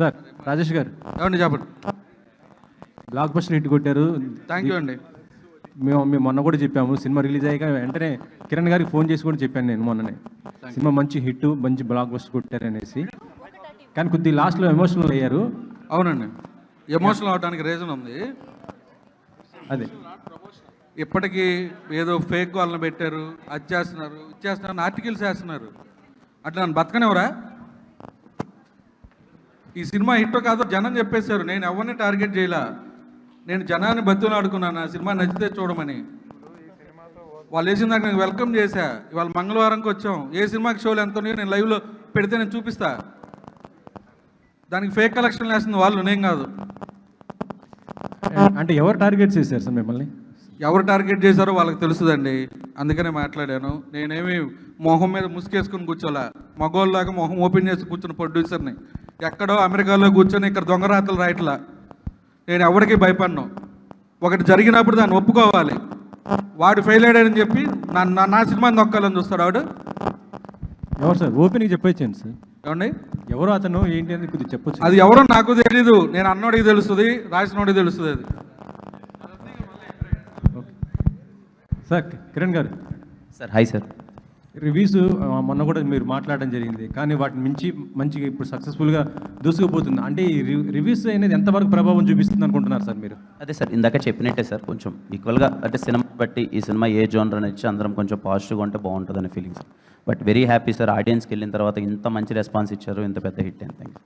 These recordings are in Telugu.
సార్ రాజేష్ గారు ఏమండి చెప్పండి. బ్లాక్ బస్టర్ హిట్ కొట్టారు. థ్యాంక్ యూ అండి. మేము మొన్న కూడా చెప్పాము, సినిమా రిలీజ్ అయ్యాక వెంటనే కిరణ్ గారికి ఫోన్ చేసి కూడా చెప్పాను నేను మొన్ననే, సినిమా మంచి హిట్, మంచి బ్లాక్ బస్టర్ కొట్టారు అనేసి. కానీ కొద్దిగా లాస్ట్లో ఎమోషనల్ అయ్యారు. అవునండి, ఎమోషనల్ అవడానికి రీజన్ ఉంది. అదే ఇప్పటికీ ఏదో ఫేక్ వాళ్ళని పెట్టారు, అది చేస్తున్నారు, ఇది చేస్తున్నారు, ఆర్టికల్స్ వేస్తున్నారు. అట్లా నన్ను బతకనివ్వరా? ఈ సినిమా హిట్ కాదో జనం చెప్పేశారు. నేను ఎవరిని టార్గెట్ చేయలా, నేను జనాన్ని బతులు ఆడుకున్నాను ఆ సినిమా నచ్చితే చూడమని. వాళ్ళు వేసిన దాకా నేను వెల్కమ్ చేశా. ఇవాళ మంగళవారంకి వచ్చాం. ఏ సినిమాకి షోలు ఎంత ఉన్నాయో నేను లైవ్లో పెడితే నేను చూపిస్తా. దానికి ఫేక్ కలెక్షన్ వేస్తుంది వాళ్ళు, నేను కాదు. అంటే ఎవరు టార్గెట్ చేశారు సార్ మిమ్మల్ని? ఎవరు టార్గెట్ చేశారో వాళ్ళకి తెలుస్తుందండి, అందుకనే మాట్లాడాను. నేనేమి మొహం మీద ముసుకేసుకుని కూర్చోలే, మగోళ్ళలాగా మొహం ఓపెన్ చేసి కూర్చున్న ప్రొడ్యూసర్ని. ఎక్కడో అమెరికాలో కూర్చొని ఇక్కడ దొంగరాతలు రాయట్లా. నేను ఎవరికి భయపడను. ఒకటి జరిగినప్పుడు దాన్ని ఒప్పుకోవాలి. వాడు ఫెయిల్ అయ్యాడని చెప్పి నా సినిమాని నొక్కాలని చూస్తాడు వాడు. ఎవరు సార్? ఓపెన్గా చెప్పొచ్చండి సార్. ఏమండి ఎవరు అతను ఏంటి అని కొద్దిగా చెప్పొచ్చు. అది ఎవరో నాకు తెలీదు, నేను అన్నోడికి తెలుస్తుంది, రాసినోడికి తెలుస్తుంది. అది sir Kiran garu. Sir hi sir. Reviews మొన్న కూడా మీరు మాట్లాడడం జరిగింది, కానీ వాటిని మించి మంచిగా ఇప్పుడు సక్సెస్ఫుల్గా దూసుకుపోతుంది. అంటే ఈ రివ్యూస్ అనేది ఎంతవరకు ప్రభావం చూపిస్తుంది అనుకుంటున్నారు సార్ మీరు? అదే సార్ ఇందాక చెప్పినట్టే సార్, కొంచెం ఈక్వల్గా అంటే సినిమా బట్టి ఈ సినిమా ఏ జోనర్ అని ఇచ్చి అందరం కొంచెం పాజిటివ్గా ఉంటే బాగుంటుందనే feeling sir. But very happy sir, ఆడియన్స్కి వెళ్ళిన తర్వాత ఇంత మంచి రెస్పాన్స్ ఇచ్చారు, ఇంత పెద్ద హిట్ అని. Thank you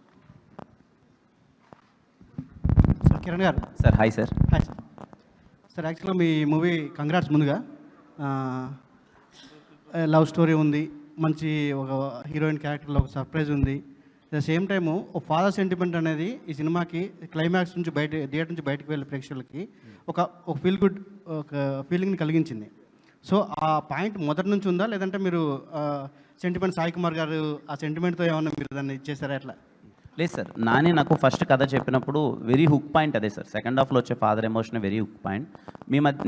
sir. Kiran garu. Sir hi sir. Hi sir. Sir యాక్చువల్గా మీ మూవీ కంగ్రాట్స్. ముందుగా లవ్ స్టోరీ ఉంది, మంచి ఒక హీరోయిన్ క్యారెక్టర్లో ఒక సర్ప్రైజ్ ఉంది. అట్ ద సేమ్ టైము ఒక ఫాదర్ సెంటిమెంట్ అనేది ఈ సినిమాకి క్లైమాక్స్ నుంచి థియేటర్ నుంచి బయటకు వెళ్ళే ప్రేక్షకులకి ఒక ఫీల్ గుడ్ ఒక ఫీలింగ్ని కలిగించింది. సో ఆ పాయింట్ మొదటి నుంచి ఉందా, లేదంటే మీరు సెంటిమెంట్ సాయి కుమార్ గారు ఆ సెంటిమెంట్తో ఏమన్నా మీరు దాన్ని ఇచ్చేసారా ఎట్లా? లేదు సార్, నాని నాకు ఫస్ట్ కథ చెప్పినప్పుడు వెరీ హుక్ పాయింట్ అదే సార్. సెకండ్ హాఫ్లో వచ్చే father emotion very hook point.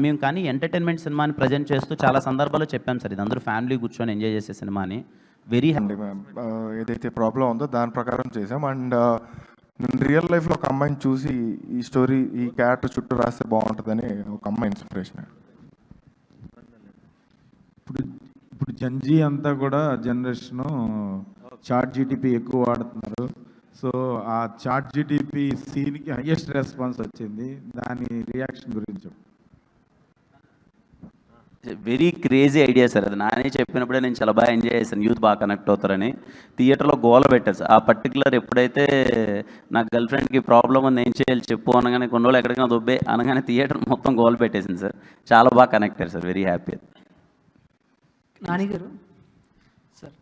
మేము కానీ ఎంటర్టైన్మెంట్ సినిమాని ప్రజెంట్ చేస్తూ చాలా సందర్భాల్లో చెప్పాం సార్, ఇది అందరూ ఫ్యామిలీ కూర్చొని ఎంజాయ్ చేసే సినిమాని. వెరీ అండి ఏదైతే ప్రాబ్లం ఉందో దాని ప్రకారం చేసాం. అండ్ నేను రియల్ లైఫ్లో ఒక అమ్మాయిని చూసి ఈ స్టోరీ ఈ క్యారెక్టర్ చుట్టూ రాస్తే బాగుంటుందని ఒక అమ్మాయి ఇన్స్పిరేషన్. ఇప్పుడు జంజీ అంతా కూడా జనరేషను చాట్ జీటీపీ ఎక్కువ వాడుతున్నారు. సో ఆ చాట్ జీటీపీ సీన్కి హైయెస్ట్ రెస్పాన్స్ వచ్చింది, దాని రియాక్షన్ గురించి. వెరీ క్రేజీ ఐడియా సార్ అది. నాని చెప్పినప్పుడే నేను చాలా బాగా ఎంజాయ్ చేశాను, యూత్ బాగా కనెక్ట్ అవుతారని. థియేటర్లో గోల పెట్టారు సార్. ఆ పర్టికులర్ ఎప్పుడైతే నా గర్ల్ ఫ్రెండ్కి ప్రాబ్లం ఉంది ఏం చేయాలి చెప్పు అనగానే, కొన్ని రోజులు ఎక్కడికైనా దొబ్బే అనగానే థియేటర్ మొత్తం గోల పెట్టేసింది సార్. చాలా బాగా కనెక్ట్ అయ్యారు sir, very happy. Nani garu sir,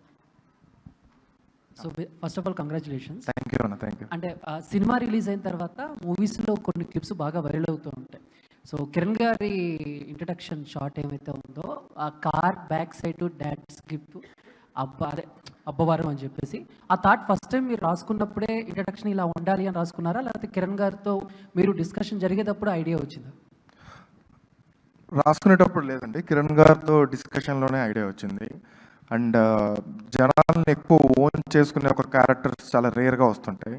so first of all congratulations. Thank you అన్న, థ్యాంక్ యూ. అంటే సినిమా రిలీజ్ అయిన తర్వాత మూవీస్లో కొన్ని క్లిప్స్ బాగా వైరల్ అవుతూ ఉంటాయి. సో కిరణ్ గారి ఇంట్రడక్షన్ షాట్ ఏమైతే ఉందో, ఆ కార్ బ్యాక్ సైడ్ డాడ్ స్కిప్ అబ్బవారం అని చెప్పేసి, ఆ థాట్ ఫస్ట్ టైం మీరు రాసుకున్నప్పుడే ఇంట్రడక్షన్ ఇలా ఉండాలి అని రాసుకున్నారా, లేకపోతే కిరణ్ గారితో మీరు డిస్కషన్ జరిగేటప్పుడు ఐడియా వచ్చిందా? రాసుకునేటప్పుడు లేదండి, కిరణ్ గారితో డిస్కషన్లోనే ఐడియా వచ్చింది. అండ్ జనాలను ఎక్కువ ఓన్ చేసుకునే ఒక క్యారెక్టర్స్ చాలా రేర్గా వస్తుంటాయి.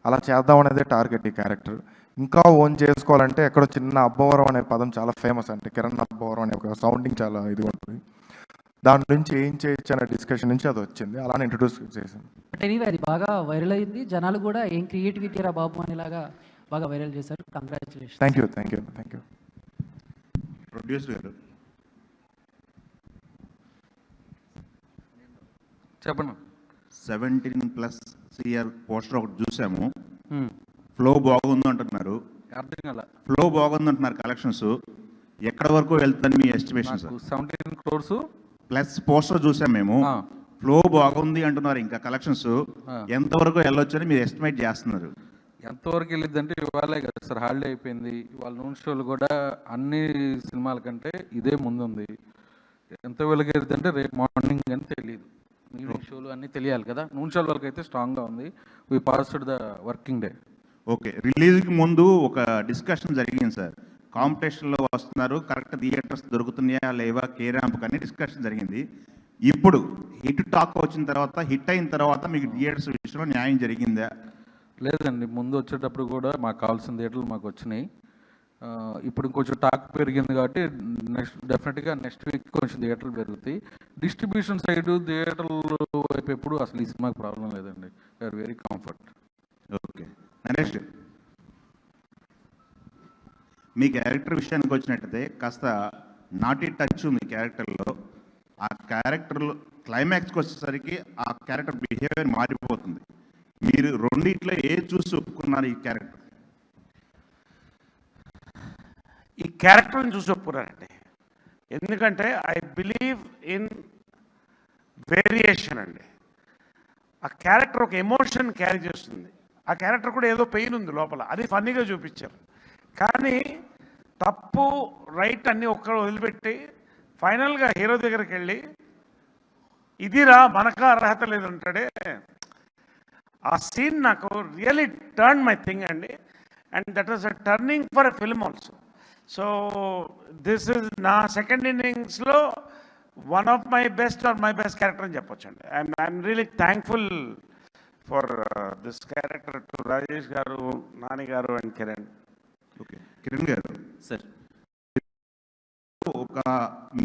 అలా చేద్దాం అనేది టార్గెట్ ఈ క్యారెక్టర్. ఇంకా ఓన్ చేసుకోవాలంటే ఎక్కడో చిన్న అబ్బవరం అనే పదం చాలా ఫేమస్, అంటే కిరణ్ అబ్బవరం అనే ఒక సౌండింగ్ చాలా ఇది ఉంటుంది. దాని నుంచి ఏం చేయొచ్చు అనే డిస్కషన్ నుంచి అది వచ్చింది, అలానే ఇంట్రడ్యూస్ చేశాను. బట్ ఎనీవే అది బాగా వైరల్ అయింది, జనాలు కూడా ఏం క్రియేటివిటీ రా బాబు అనేలాగా బాగా వైరల్ చేశారు. Congratulation. Thank you, thank you, thank you. Producer గారు చెప్పండి. 17+ సిఆర్ పోస్టర్ ఒకటి చూసాము. ఫ్లో బాగుంది అంటున్నారు, అర్థం కాల. ఫ్లో బాగుంది అంటున్నారు. కలెక్షన్స్ ఎక్కడ వరకు వెళ్తుందని మీ estimation sir? 17 crores plus poster చూసాం మేము. ఫ్లో బాగుంది అంటున్నారు, ఇంకా కలెక్షన్స్ ఎంతవరకు వెళ్ళొచ్చని మీరు ఎస్టిమేట్ చేస్తున్నారు? ఎంతవరకు వెళ్ళిద్దంటే ఇవాళే కదా సార్ హాలిడే అయిపోయింది. ఇవాళ నూన్ షోలు కూడా అన్ని సినిమాల కంటే ఇదే ముందుంది. ఎంత వెలుగెళ్తుంటే రేపు మార్నింగ్ అని తెలియదు. ఈవినింగ్ షోలు అన్నీ తెలియాలి కదా. నూన్ షోల వరకు అయితే స్ట్రాంగ్గా ఉంది. We passed the working day. Okay, రిలీజ్కి ముందు ఒక డిస్కషన్ జరిగింది సార్. కాంపిటీషన్లో వస్తున్నారు, కరెక్ట్ థియేటర్స్ దొరుకుతున్నాయా లేవా, కే ర్యాంప్ కానీ డిస్కషన్ జరిగింది. ఇప్పుడు హిట్ టాక్ వచ్చిన తర్వాత, హిట్ అయిన తర్వాత మీకు థియేటర్స్ విషయంలో న్యాయం జరిగిందా? లేదండి, ముందు వచ్చేటప్పుడు కూడా మాకు కావాల్సిన థియేటర్లు మాకు వచ్చినాయి. ఇప్పుడు కొంచెం టాక్ పెరిగింది కాబట్టి డెఫినెట్గా నెక్స్ట్ వీక్ కొంచెం థియేటర్లు పెరుగుతాయి. డిస్ట్రిబ్యూషన్ సైడ్ థియేటర్లు వైపు ఎప్పుడు అసలు ఈ సినిమాకి ప్రాబ్లం లేదండి. We're very comfort. Okay, next మీ క్యారెక్టర్ విషయానికి వచ్చినట్టయితే కాస్త నాటి టచ్ మీ క్యారెక్టర్లో. ఆ క్యారెక్టర్లో క్లైమాక్స్కి వచ్చేసరికి ఆ క్యారెక్టర్ బిహేవియర్ మారిపోతుంది. మీరు రెండిట్లో చూసి ఒప్పుకున్నారు ఈ క్యారెక్టర్? ఈ క్యారెక్టర్ని చూసి ఒప్పుకున్నానండి. ఎందుకంటే ఐ బిలీవ్ ఇన్ వేరియేషన్ అండి. ఆ క్యారెక్టర్ ఒక ఎమోషన్ క్యారీ చేస్తుంది. ఆ క్యారెక్టర్ కూడా ఏదో పెయిన్ ఉంది లోపల, అది ఫన్నీగా చూపించారు. కానీ తప్పు రైట్ అన్నీ ఒక్కడ వదిలిపెట్టి ఫైనల్గా హీరో దగ్గరికి వెళ్ళి ఇదిరా మనకు అర్హత లేదంటాడే, ఆ సీన్ నాకు రియలీ టర్న్ మై థింగ్ అండి. And that was a turning for a film also. So this is నా సెకండ్ ఇన్నింగ్స్లో one of my best or my best character అని చెప్పొచ్చు అండి. I'm really thankful for this character to Rajesh garu, Nani గారు and Kiran. Okay, Kiran garu sir, ఒక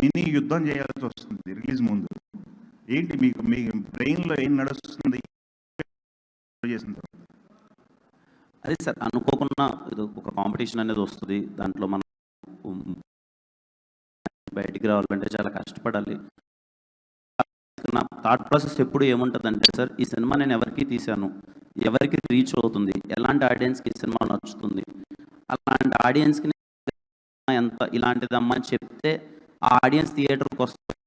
మినీ యుద్ధం చేయాల్సి వస్తుంది రిలీజ్ ముందు. ఏంటి మీకు మీ బ్రెయిన్లో ఏం నడుస్తుంది చేసింది? అదే సార్, అనుకోకుండా ఇది ఒక కాంపిటీషన్ అనేది వస్తుంది. దాంట్లో మనం బయటికి రావాలంటే చాలా కష్టపడాలి. నా థాట్ ప్రాసెస్ ఎప్పుడు ఏముంటుందంటే సార్, ఈ సినిమా నేను ఎవరికి తీశాను, ఎవరికి రీచ్ అవుతుంది, ఎలాంటి ఆడియన్స్కి ఈ సినిమా నచ్చుతుంది, అలాంటి ఆడియన్స్కి ఎంత ఇలాంటిదమ్మా అని చెప్తే ఆ ఆడియన్స్ థియేటర్కి వస్తారు,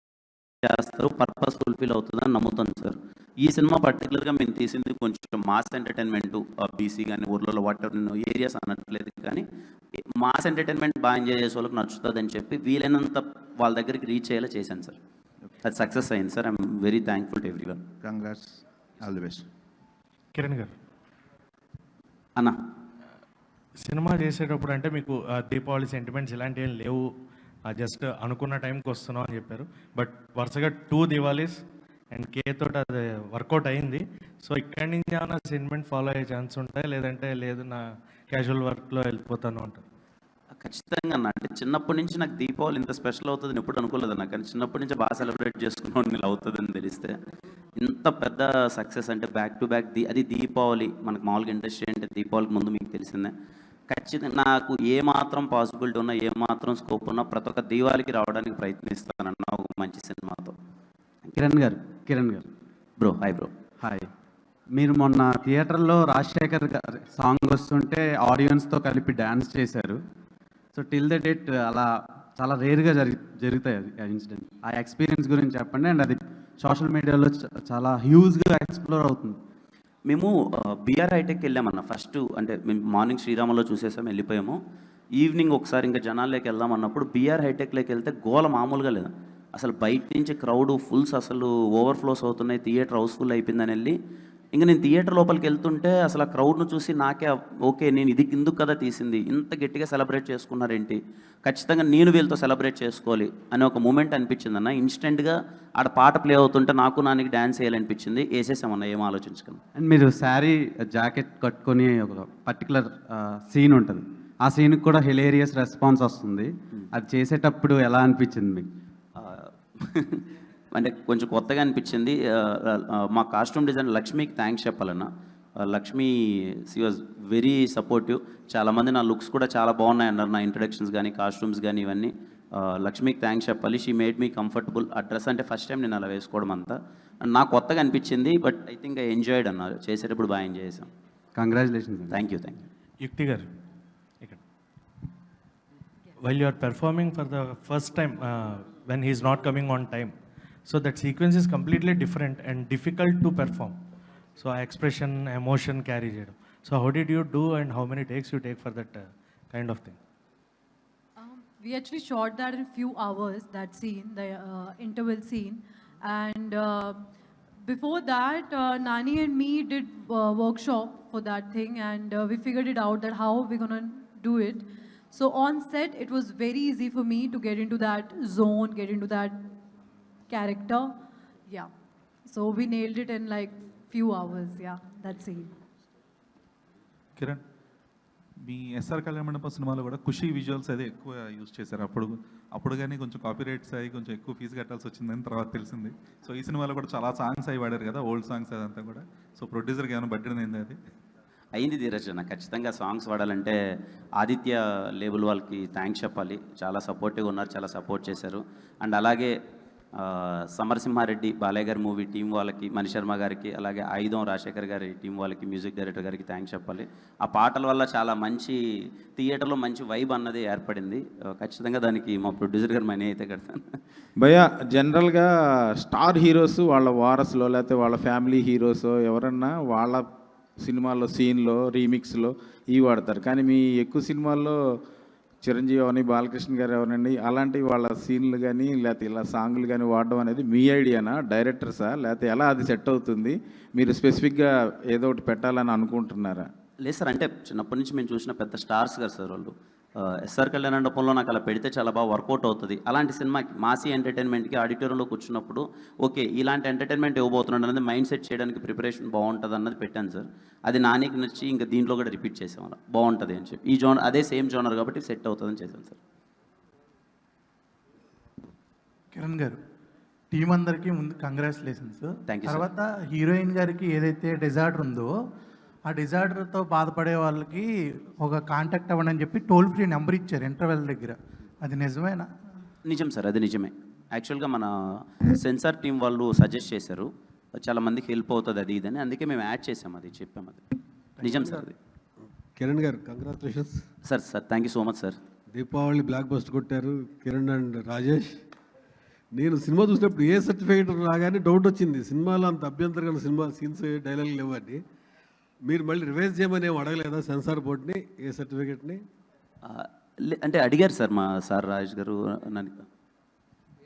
చేస్తారు, పర్పస్ ఫుల్ఫిల్ అవుతుందని నమ్ముతాను సార్. ఈ సినిమా పర్టికులర్గా మేము తీసింది కొంచెం మాస్ ఎంటర్టైన్మెంట్, బీసీ కానీ ఊర్లలో వాటర్ ఏరియాస్ అనట్లేదు, కానీ మాస్ ఎంటర్టైన్మెంట్ బాగా ఎంజాయ్ చేసే వాళ్ళకి నచ్చుతుంది అని చెప్పి వీలైనంత వాళ్ళ దగ్గరికి రీచ్ అయ్యేలా చేశాను సార్. అది సక్సెస్ అయింది sir. I'm very thankful to everyone. Congrats, all the best. Kiran గారు, అన్న సినిమా చేసేటప్పుడు అంటే మీకు దీపావళి సెంటిమెంట్స్ ఇలాంటివి ఏం లేవు, జస్ట్ అనుకున్న టైంకి వస్తున్నాం అని చెప్పారు. బట్ వరుసగా 2 దివాళీస్ అండ్ కే తోటి అది వర్కౌట్ అయింది. సో ఇక్కడి నుంచి ఏమైనా సెంటిమెంట్ ఫాలో అయ్యే ఛాన్స్ ఉంటాయి, లేదంటే లేదు నా క్యాజువల్ వర్క్లో వెళ్ళిపోతాను అంటారు? ఖచ్చితంగా అన్న, అంటే చిన్నప్పటి నుంచి నాకు దీపావళి ఇంత స్పెషల్ అవుతుందని ఎప్పుడు అనుకోలేదు అన్న. కానీ చిన్నప్పటి నుంచి బాగా సెలబ్రేట్ చేసుకున్నాను ఇలా అవుతుందని తెలిస్తే. ఇంత పెద్ద సక్సెస్ అంటే బ్యాక్ టు బ్యాక్ అది దీపావళి. మనకు మామూలుగా ఇండస్ట్రీ అంటే దీపావళికి ముందు మీకు తెలిసిందే. ఖచ్చితంగా నాకు ఏమాత్రం పాసిబిలిటీ ఉన్నా, ఏమాత్రం స్కోప్ ఉన్నా ప్రతి ఒక్క దీవాళికి రావడానికి ప్రయత్నిస్తానన్న ఒక మంచి సినిమాతో. కిరణ్ గారు బ్రో, హాయ్ బ్రో. హాయ్. మీరు మొన్న థియేటర్లో రాజశేఖర్ గారి సాంగ్ వస్తుంటే ఆడియన్స్తో కలిపి డ్యాన్స్ చేశారు. సో టిల్ ద డేట్ అలా చాలా రేర్గా జరుగుతాయి అది ఆ ఇన్సిడెంట్. ఆ ఎక్స్పీరియన్స్ గురించి చెప్పండి. అండ్ అది సోషల్ మీడియాలో చాలా హ్యూజ్గా ఎక్స్ప్లోర్ అవుతుంది. మేము బీఆర్ హైటెక్ వెళ్ళామన్న. ఫస్ట్ అంటే మేము మార్నింగ్ శ్రీరామలో చూసేసాం, వెళ్ళిపోయాము. ఈవినింగ్ ఒకసారి ఇంకా జనాల్లోకి వెళ్దాం అన్నప్పుడు బీఆర్ హైటెక్లోకి వెళ్తే గోల మామూలుగా లేదు అసలు. బయట నుంచి క్రౌడ్ ఫుల్స్ అసలు ఓవర్ఫ్లోస్ అవుతున్నాయి, థియేటర్ హౌస్ఫుల్ అయిపోయిందని వెళ్ళి ఇంకా నేను థియేటర్ లోపలికి వెళ్తుంటే అసలు ఆ క్రౌడ్ను చూసి నాకే ఓకే, నేను ఇది కిందుకు కదా తీసింది, ఇంత గట్టిగా సెలబ్రేట్ చేసుకున్నారేంటి, ఖచ్చితంగా నేను వీళ్ళతో సెలబ్రేట్ చేసుకోవాలి అనే ఒక మూమెంట్ అనిపించింది అన్న. ఇన్స్టెంట్గా ఆడ పాట ప్లే అవుతుంటే నాకు నానికి డ్యాన్స్ వేయాలనిపించింది, వేసేసామన్న ఏం ఆలోచించుకున్నాను. అండ్ మీరు శారీ జాకెట్ కట్టుకొని ఒక పర్టికులర్ సీన్ ఉంటుంది, ఆ సీన్కి కూడా హిలేరియస్ రెస్పాన్స్ వస్తుంది. అది చేసేటప్పుడు ఎలా అనిపించింది మీకు? అంటే కొంచెం కొత్తగా అనిపించింది. మా కాస్ట్యూమ్ డిజైనర్ లక్ష్మికి థ్యాంక్స్ చెప్పాలన్న. Lakshmi she was very supportive. చాలామంది నా లుక్స్ కూడా చాలా బాగున్నాయి అన్నారు, నా ఇంట్రడక్షన్స్ కానీ కాస్ట్యూమ్స్ కానీ ఇవన్నీ. లక్ష్మికి థ్యాంక్స్ చెప్పాలి. She made me comfortable. ఆ డ్రెస్ అంటే ఫస్ట్ టైం నేను అలా వేసుకోవడం అంతా అండ్ నాకు కొత్తగా అనిపించింది. But I think I enjoyed అన్నారు, చేసేటప్పుడు బాగా ఎంజాయ్ చేసాం. Congratulations. Thank you. Yukti garu, ఇక్కడ while you are performing for the first time when he is not coming on time, so that sequence is completely different and difficult to perform. So expression, emotion carry cheyadam. So how did you do and how many takes you take for that kind of thing? We actually shot that in few hours, that scene, the interval scene, and before that Nani and me did workshop for that thing, and we figured it out that how we're gonna do it. So on set, it was very easy for me to get into that zone, get into that character. Yeah. So we nailed it in like few hours. Yeah, that scene. Kiran, మీ ఎస్ఆర్ కళ్యాణ మండపం సినిమాలో కూడా ఖుషి విజువల్స్ అదే ఎక్కువ యూజ్ చేశారు. అప్పుడు కానీ కొంచెం కాపీ రైట్స్ అయ్యి కొంచెం ఎక్కువ ఫీజు కట్టాల్సి వచ్చిందని తర్వాత తెలిసింది. సో ఈ సినిమాలో కూడా చాలా సాంగ్స్ అవి వాడారు కదా, ఓల్డ్ సాంగ్స్ అదంతా కూడా. సో ప్రొడ్యూసర్కి ఏమైనా బడ్జెట్ అయింది అది? అయింది ధీరజ్ అన్న. ఖచ్చితంగా సాంగ్స్ వాడాలంటే ఆదిత్య లేబుల్ వాళ్ళకి థ్యాంక్స్ చెప్పాలి. చాలా సపోర్టివ్గా ఉన్నారు, చాలా సపోర్ట్ చేశారు. అండ్ అలాగే సమరసింహారెడ్డి బాలయ్య గారి మూవీ టీం వాళ్ళకి, మణి శర్మ గారికి, అలాగే ఆయుధం రాజశేఖర్ గారి టీం వాళ్ళకి, మ్యూజిక్ డైరెక్టర్ గారికి థ్యాంక్స్ చెప్పాలి. ఆ పాటల వల్ల చాలా మంచి థియేటర్లో మంచి వైబ్ అన్నది ఏర్పడింది. ఖచ్చితంగా దానికి మా ప్రొడ్యూసర్ గారు మనీ అయితే కడతాను. భయ్యా, జనరల్గా స్టార్ హీరోస్ వాళ్ళ వారసులో లేకపోతే వాళ్ళ ఫ్యామిలీ హీరోస్ ఎవరన్నా వాళ్ళ సినిమాల్లో సీన్లో రీమిక్స్లో ఇవి వాడతారు. కానీ మీ ఎక్కువ సినిమాల్లో చిరంజీవి అవని, బాలకృష్ణ గారు ఎవరండి అలాంటి వాళ్ళ సీన్లు కానీ లేకపోతే ఇలా సాంగ్లు కానీ వాడడం అనేది మీ ఐడియానా, డైరెక్టర్సా, లేకపోతే ఎలా అది సెట్ అవుతుంది? మీరు స్పెసిఫిక్గా ఏదో ఒకటి పెట్టాలని అనుకుంటున్నారా? లేదు సార్, అంటే చిన్నప్పటి నుంచి మేము చూసిన పెద్ద స్టార్స్ గారు సార్ వాళ్ళు. ఎస్ఆర్ కళ్యాణ మండపంలో నాకు అలా పెడితే చాలా బాగా వర్కౌట్ అవుతుంది. అలాంటి సినిమాకి మాసీ ఎంటర్టైన్మెంట్కి ఆడిటోరియంలో కూర్చున్నప్పుడు ఓకే ఇలాంటి ఎంటర్టైన్మెంట్ ఇవ్వబోతున్నాడు అనేది మైండ్ సెట్ చేయడానికి ప్రిపరేషన్ బాగుంటుంది అన్నది పెట్టాను సార్. అది నానికి నచ్చి ఇంకా దీంట్లో కూడా రిపీట్ చేసాం, అలా బాగుంటుంది అని చెప్పి. ఈ జోనర్ అదే సేమ్ జోనర్ కాబట్టి సెట్ అవుతుందని చేశాను సార్. కిరణ్ గారు, టీం అందరికీ ముందు కంగ్రాచులేషన్స్. Thank you. తర్వాత హీరోయిన్ గారికి ఏదైతే డిజార్డర్ ఉందో ఆ డిజార్డర్తో బాధపడే వాళ్ళకి ఒక కాంటాక్ట్ అవ్వండి అని చెప్పి టోల్ ఫ్రీ నెంబర్ ఇచ్చారు ఇంటర్వెల్ దగ్గర. అది నిజమేనా? నిజం సార్, అది నిజమే. యాక్చువల్గా మన సెన్సార్ టీం వాళ్ళు సజెస్ట్ చేశారు, చాలా మందికి హెల్ప్ అవుతుంది అది ఇదని, అందుకే మేము యాడ్ చేసాం, అది చెప్పాము. అది నిజం సార్. అది కిరణ్ గారు congratulations sir. Sir thank you so much sir. Deepavali block buster కొట్టారు కిరణ్ అండ్ రాజేష్. నేను సినిమా చూసినప్పుడు ఏ సర్టిఫికేట్ రాగానే డౌట్ వచ్చింది, సినిమాలో అంత అభ్యంతరమైన సినిమా సీన్స్ డైలాగ్ లేవని. మీరు మళ్ళీ రివైజ్ చేయమని ఏమి అడగలేదా సెన్సార్ బోర్డ్ని ఏ సర్టిఫికేట్ని? అంటే అడిగారు సార్ మా సార్ రాజేష్ గారు నన్ను.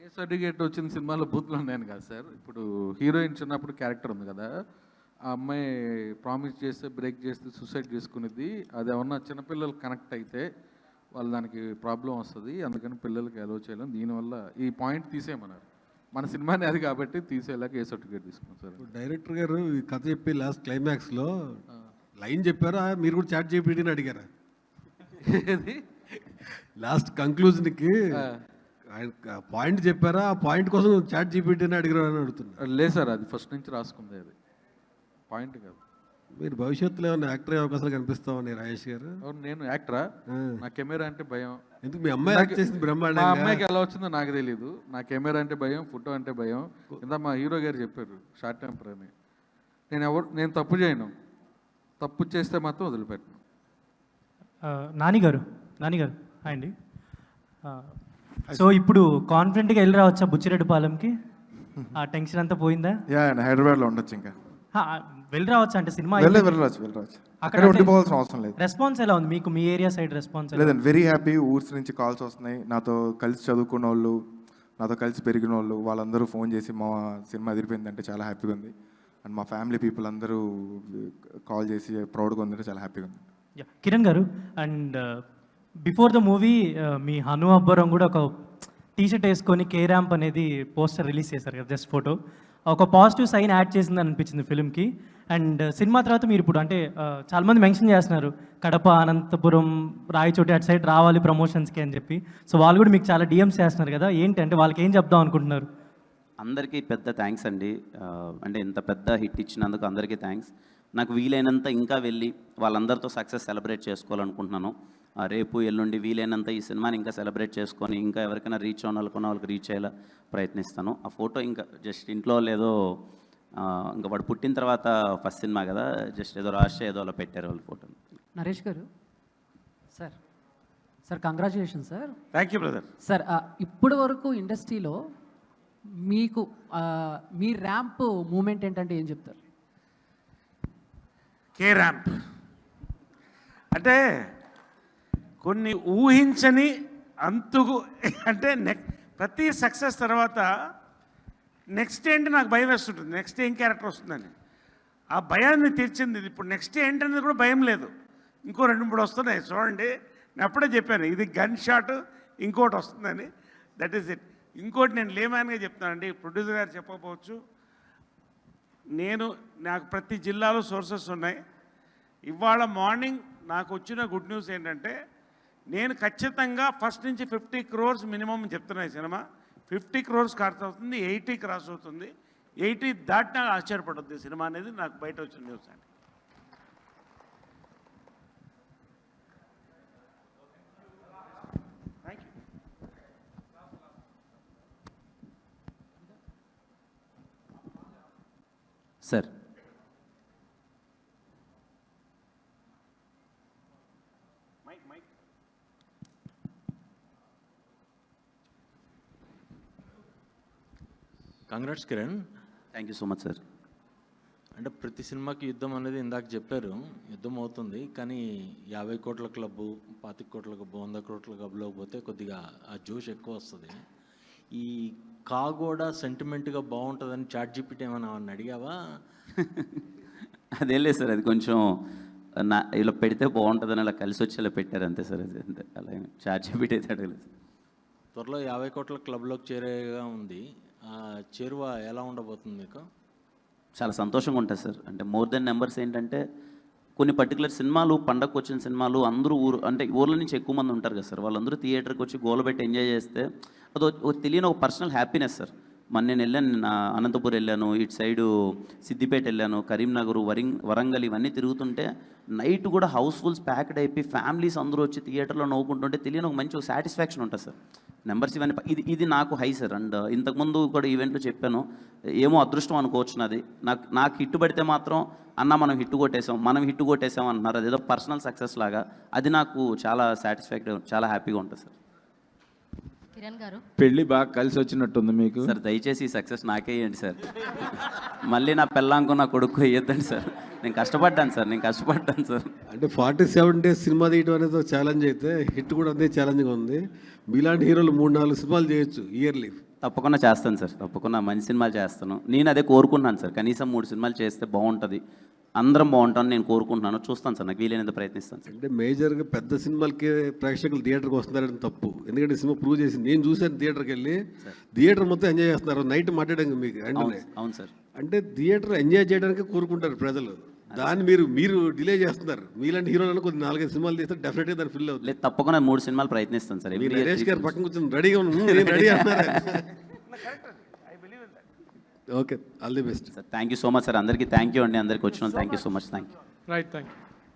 ఏ సర్టిఫికేట్ వచ్చింది సినిమాలో బూత్లో ఉన్నాను కదా సార్. ఇప్పుడు హీరోయిన్ చిన్నప్పుడు క్యారెక్టర్ ఉంది కదా, ఆ అమ్మాయి ప్రామిస్ చేస్తే బ్రేక్ చేస్తే సూసైడ్ చేసుకునేది. అది ఏమన్నా చిన్నపిల్లలు కనెక్ట్ అయితే వాళ్ళు దానికి ప్రాబ్లం వస్తుంది, అందుకని పిల్లలకి అలో చేయలేం. దీనివల్ల ఈ పాయింట్ తీసేయమన్నారు. మన సినిమానే అది కాబట్టి తీసేలాగా ఏ సర్టిఫికేట్ తీసుకున్నాం సార్. డైరెక్టర్ గారు ఈ కథ చెప్పి లాస్ట్ క్లైమాక్స్లో లైన్ చెప్పారా, మీరు కూడా చాట్ జీపీటీని అడిగారా? ఏది లాస్ట్ కంక్లూజన్కి ఆయన పాయింట్ చెప్పారా, ఆ పాయింట్ కోసం చాట్ జీపీటీని అడిగారా అని అడుగుతున్నారు. లేదు సార్, అది ఫస్ట్ నుంచి రాసుకుంది, అది పాయింట్ కాదు. మీరు భవిష్యత్తులో ఏమైనా యాక్టర్ అయ్యే అవకాశాలు కనిపిస్తామని రాజేష్ గారు? నేను యాక్టరా? నా కెమెరా అంటే భయం. ఎందుకు మీ అమ్మాయి యాక్ట్ చేసింది బ్రహ్మాండంగా? మా అమ్మాయికి ఎలా వచ్చిందో నాకు తెలియదు. నా కెమెరా అంటే భయం, ఫోటో అంటే భయం. ఇంత మా హీరో గారు చెప్పారు షార్ట్ టెంపర్ అని. నేను తప్పు చేయను, తప్పు చేస్తే మాత్రం వదిలిపెట్టను. నానిగారు హాయ్ అండి. సో ఇప్పుడు కాన్ఫిడెంట్గా వెళ్ళి రావచ్చా బుచ్చిరెడ్డిపాలెంకి? ఆ టెన్షన్ అంతా పోయిందా? హైదరాబాద్లో ఉండొచ్చు, ఇంకా వెళ్ళి రావచ్చు అంటే సినిమా వెళ్ళవచ్చు. అక్కడ ఉండిపోవాల్సిన అవసరం లేదు. రెస్పాన్స్ ఎలా ఉంది మీకు, మీ ఏరియా సైడ్ రెస్పాన్స్? లేదండి, వెరీ హ్యాపీ. ఊర్స్ నుంచి కాల్స్ వస్తున్నాయి, నాతో కలిసి చదువుకున్న వాళ్ళు, నాతో కలిసి పెరిగిన వాళ్ళు, వాళ్ళందరూ ఫోన్ చేసి మా సినిమా ఎదిరిపోయిందంటే చాలా హ్యాపీగా ఉంది. అండ్ మా ఫ్యామిలీ పీపుల్ అందరూ కాల్ చేసి ప్రౌడ్గా ఉందంటే చాలా హ్యాపీగా ఉంది. కిరణ్ గారు, అండ్ బిఫోర్ ద మూవీ మీ హను అబ్బరం కూడా ఒక టీషర్ట్ వేసుకొని కే ర్యాంప్ అనేది పోస్టర్ రిలీజ్ చేశారు కదా, జస్ట్ ఫోటో. ఒక పాజిటివ్ సైన్ యాడ్ చేసిందని అనిపించింది ఫిల్మ్కి. అండ్ సినిమా తర్వాత మీరు ఇప్పుడు అంటే చాలామంది మెన్షన్ చేస్తున్నారు కడప, అనంతపురం, రాయచోటి అటు సైడ్ రావాలి ప్రమోషన్స్కి అని చెప్పి. సో వాళ్ళు కూడా మీకు చాలా డిఎమ్స్ చేస్తున్నారు కదా, ఏంటి అంటే వాళ్ళకి ఏం చెప్దాం అనుకుంటున్నారు? అందరికీ పెద్ద థ్యాంక్స్ అండి. అంటే ఇంత పెద్ద హిట్ ఇచ్చినందుకు అందరికీ థ్యాంక్స్. నాకు వీలైనంత ఇంకా వెళ్ళి వాళ్ళందరితో సక్సెస్ సెలబ్రేట్ చేసుకోవాలనుకుంటున్నాను. రేపు ఎల్లుండి వీలైనంత ఈ సినిమాని ఇంకా సెలబ్రేట్ చేసుకొని ఇంకా ఎవరికైనా రీచ్ అవ్వాలనుకున్న వాళ్ళకి రీచ్ అయ్యేలా ప్రయత్నిస్తాను. ఆ ఫోటో ఇంకా జస్ట్ ఇంట్లో లేదో ఇంకా వాడు పుట్టిన తర్వాత ఫస్ట్ సినిమా కదా, జస్ట్ ఏదో రాష్ట్ర ఏదో అలా పెట్టారు వాళ్ళ ఫోటో. నరేష్ గారు sir congratulation sir. Thank you brother. Sir ఇప్పటి వరకు ఇండస్ట్రీలో మీకు మీ ర్యాంప్ మూమెంట్ ఏంటంటే ఏం చెప్తారు? కే ర్యాంప్ అంటే కొన్ని ఊహించని అంతుకు అంటే ప్రతి సక్సెస్ తర్వాత నెక్స్ట్ ఏంటి నాకు భయం వేస్తుంటుంది, నెక్స్ట్ ఏం క్యారెక్టర్ వస్తుందని. ఆ భయాన్ని తీర్చింది ఇది. ఇప్పుడు నెక్స్ట్ ఏంటనేది కూడా భయం లేదు. ఇంకో 2-3 వస్తున్నాయి చూడండి. నేను అప్పుడే చెప్పాను ఇది గన్ షాట్, ఇంకోటి వస్తుందని. That is it. ఇంకోటి నేను లేమాన్గా చెప్తానండి, ప్రొడ్యూసర్ గారు చెప్పకపోవచ్చు. నాకు ప్రతి జిల్లాలో సోర్సెస్ ఉన్నాయి. ఇవాళ మార్నింగ్ నాకు వచ్చిన గుడ్ న్యూస్ ఏంటంటే, నేను ఖచ్చితంగా ఫస్ట్ నుంచి 50 crores మినిమం చెప్తున్నా. ఈ సినిమా 50 crores ఖర్చు అవుతుంది, 80 క్రాస్ అవుతుంది. 80 దాటినా ఆశ్చర్యపడద్దు ఈ సినిమా అనేది నాకు బయట వచ్చిన న్యూస్ అండి. Sir congrats Kiran. Thank you so much sir. అంటే ప్రతి సినిమాకి యుద్ధం అనేది ఇందాక చెప్పారు, యుద్ధం అవుతుంది. కానీ 50 కోట్ల క్లబ్బు, 25 కోట్ల క్లబ్బు, 100 కోట్ల క్లబ్లో పోతే కొద్దిగా ఆ జోష్ ఎక్కువ వస్తుంది. ఈ కాగోడ సెంటిమెంట్గా బాగుంటుందని చాట్ జీపీటీ ఏమైనా అడిగావా? అదేం లేదు సార్, అది కొంచెం ఇలా పెడితే బాగుంటుందని అలా కలిసి వచ్చేలా పెట్టారు అంతే సార్. అది అంతే, అలా చాట్ జీపీటీ అయితే అడగలేదు. త్వరలో 50 కోట్ల క్లబ్లోకి చేరేగా ఉంది. ఆ చేరువ ఎలా ఉండబోతుంది మీకు? చాలా సంతోషంగా ఉంటుంది సార్. అంటే మోర్ దెన్ నెంబర్స్ ఏంటంటే, కొన్ని పర్టికులర్ సినిమాలు, పండగకు వచ్చిన సినిమాలు అందరూ అంటే ఊర్ల నుంచి ఎక్కువ మంది ఉంటారు కదా సార్, వాళ్ళందరూ థియేటర్కి వచ్చి గోలబెట్టి ఎంజాయ్ చేస్తే అది తెలియని ఒక పర్సనల్ హ్యాపీనెస్ సార్. నేను వెళ్ళాను, అనంతపూర్ వెళ్ళాను, ఇటు సైడు సిద్దిపేట వెళ్ళాను, కరీంనగర్, వరంగల్ ఇవన్నీ తిరుగుతుంటే నైట్ కూడా హౌస్ఫుల్స్ ప్యాక్డ్ అయిపోయి ఫ్యామిలీస్ అందరూ వచ్చి థియేటర్లో నవ్వుకుంటుంటే తెలియని ఒక మంచి సాటిస్ఫాక్షన్ ఉంటుంది సార్. నెంబర్స్ ఇవన్నీ ఇది నాకు హై సార్. అండ్ ఇంతకుముందు కూడా ఈవెంట్లో చెప్పాను, ఏమో అదృష్టం అనుకోవచ్చు నాది. నాకు హిట్ పడితే మాత్రం అన్న మనం హిట్ కొట్టేసాం అంటున్నారు. అదేదో పర్సనల్ సక్సెస్ లాగా. అది నాకు చాలా సాటిస్ఫాక్టరీ, చాలా హ్యాపీగా ఉంటుంది సార్. కిరణ్ గారు, పెళ్ళి బాగా కలిసి వచ్చినట్టుంది మీకు సార్. దయచేసి ఈ సక్సెస్ నాకే ఇవ్వండి సార్. మళ్ళీ నా పెళ్ళాంకు నా కొడుకు వేయొద్దండి సార్. నేను కష్టపడ్డాను సార్. అంటే 47 days సినిమా తీయడం అనేది ఒక ఛాలెంజ్ అయితే, హిట్ కూడా అదే ఛాలెంజ్గా ఉంది. మీలాంటి హీరోలు 3-4 సినిమాలు చేయొచ్చు ఇయర్లీ. తప్పకుండా చేస్తాను సార్, తప్పకుండా మంచి సినిమాలు చేస్తాను. నేను అదే కోరుకుంటున్నాను సార్. కనీసం 3 సినిమాలు చేస్తే బాగుంటుంది, అందరం బాగుంటాను నేను కోరుకుంటున్నాను. చూస్తాను సార్, నాకు వీలైనంత ప్రయత్నిస్తాను సార్. అంటే మేజర్గా పెద్ద సినిమాలకి ప్రేక్షకులు థియేటర్కి వస్తున్నారని తప్పు. ఎందుకంటే సినిమా ప్రూవ్ చేసింది. నేను చూశాను థియేటర్కి వెళ్ళి, థియేటర్ మొత్తం ఎంజాయ్ చేస్తున్నారు. నైట్ మాట్లాడాం మీకు. అవును సార్. అంటే థియేటర్ ఎంజాయ్ చేయడానికి కోరుకుంటారు ప్రజలు. దాన్ని మీరు డిలే చేస్తున్నారు. మీలాంటి హీరోలను కొన్ని 4-5 సినిమాలు తీస్తే డెఫినెట్గా దాన్ని ఫిల్ అవుతుంది. తప్పకుండా 3 సినిమాలు ప్రయత్నిస్తాను సార్. మీరు నరేష్ గారు పక్కన కూర్చొని రెడీగా రెడీ అంటున్నారు. Okay, all the best sir. Thank you so much sir. అందరికీ థ్యాంక్ యూ అండి. అందరికీ వచ్చిన thank you so much. Thank you. Right, thank you.